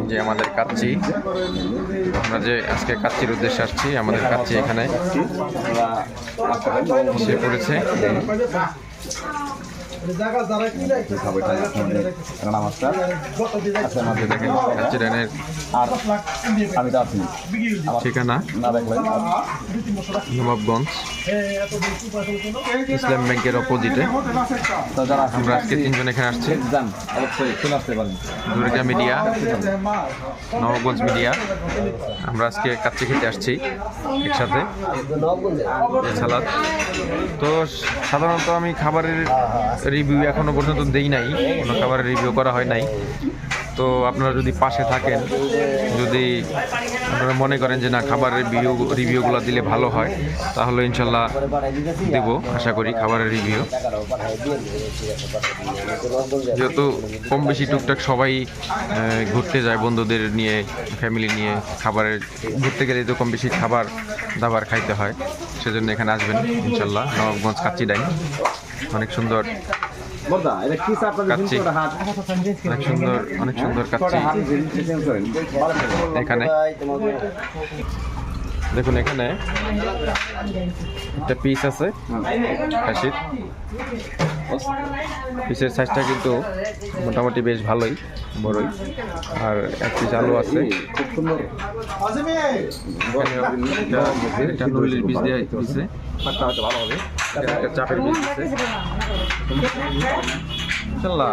যে আমাদের কাচ্চি, আমরা যে আজকে কাচ্চির উদ্দেশ্যে আসছি, আমাদের কাচ্চি এখানে এসে পড়েছে। ঠিকানা নবাবগঞ্জ, ইসলাম ব্যাংকের অপোজিটে। আমরা আজকে তিনজন এখানে আসছি, দুর্গা মিডিয়া, নবাবগঞ্জ মিডিয়া। আমরা আজকে কাচ্চি খেতে আসছি একসাথে, সালাদ। তো সাধারণত আমি খাবারের রিভিউ এখনো পর্যন্ত দেই নাই, কোনো খাবারের রিভিউ করা হয় নাই। তো আপনারা যদি পাশে থাকেন, যদি আপনারা মনে করেন যে না খাবারের রিভিউগুলো দিলে ভালো হয়, তাহলে ইনশাল্লাহ দেব, আশা করি খাবারের রিভিউ। যেহেতু কম বেশি টুকটাক সবাই ঘুরতে যায় বন্ধুদের নিয়ে, ফ্যামিলি নিয়ে, খাবারের ঘুরতে গেলে তো কম বেশি খাবার দাবার খাইতে হয়, সেজন্য এখানে আসবেন ইনশাল্লাহ। নবাবগঞ্জ কাচ্চি ডাইন, অনেক সুন্দর কাচ্চি, অনেক সুন্দর কাচ্চি। এখানে দেখুন, এখানে একটা পিস আছে খাসির, পিসের সাইজটা কিন্তু মোটামুটি বেশ ভালোই, বড়ই। আর এক পিস আলু আছে, খুব সুন্দর। এটা নলির পিস দিয়ে দিচ্ছে, ভালো হবে। একটা চাপের পিস দিচ্ছে, ইনশাল্লাহ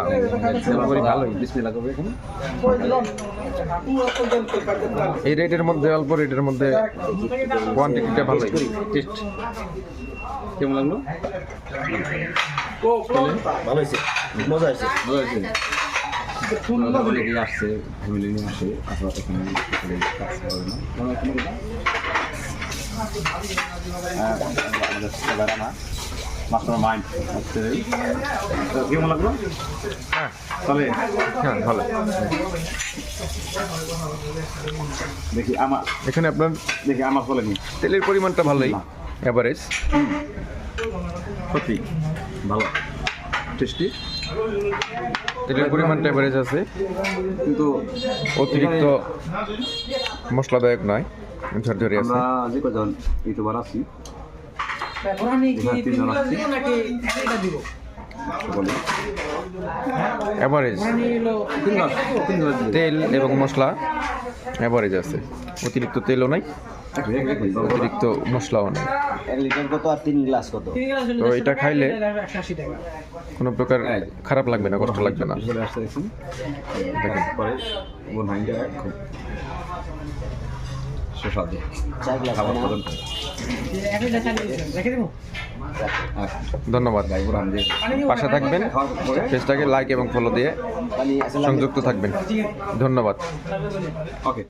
ভালোই। বিসমিল্লাহ করবে এখানে। এই রেটের মধ্যে, অল্প রেটের মধ্যে কোয়ান্টিটিটা ভালোই, টেস্ট কেমন লাগলো? ভালো হয়েছে, মজা হয়েছে, মজা হয়েছে। আসছে ফ্যামিলি নিয়ে আসে, আপনার এখানে মাস্টার মাইন্ড কেমন লাগলো? হ্যাঁ তবে হ্যাঁ ভালো। দেখি আমার এখানে আপনার বলেনি, তেলের পরিমাণটা ভালোই, অ্যাভারেজ, সত্যি ভালো, টেস্টি। তেলের পরিমাণটা অ্যাভারেজ আছে, কিন্তু অতিরিক্ত মশলাদায়ক নয়, ঝরঝরে আছে। আমরা যে কজন ইউটিউবার আছি, অ্যাভারেজ তেল এবং মশলা অ্যাভারেজ আছে, অতিরিক্ত তেলও নাই, অতিরিক্ত মশলাও নেই। 1 লিটার কত আর 3 গ্লাস কত? তো এটা খাইলে কোনো প্রকার খারাপ লাগবে না, কষ্ট লাগবে না। দেখেন পরে খুব সুস্বাদু খাবার পর্যন্ত। ধন্যবাদ, পাশে থাকবেন, পেজটাকে লাইক এবং ফলো দিয়ে সংযুক্ত থাকবেন। ধন্যবাদ। ওকে।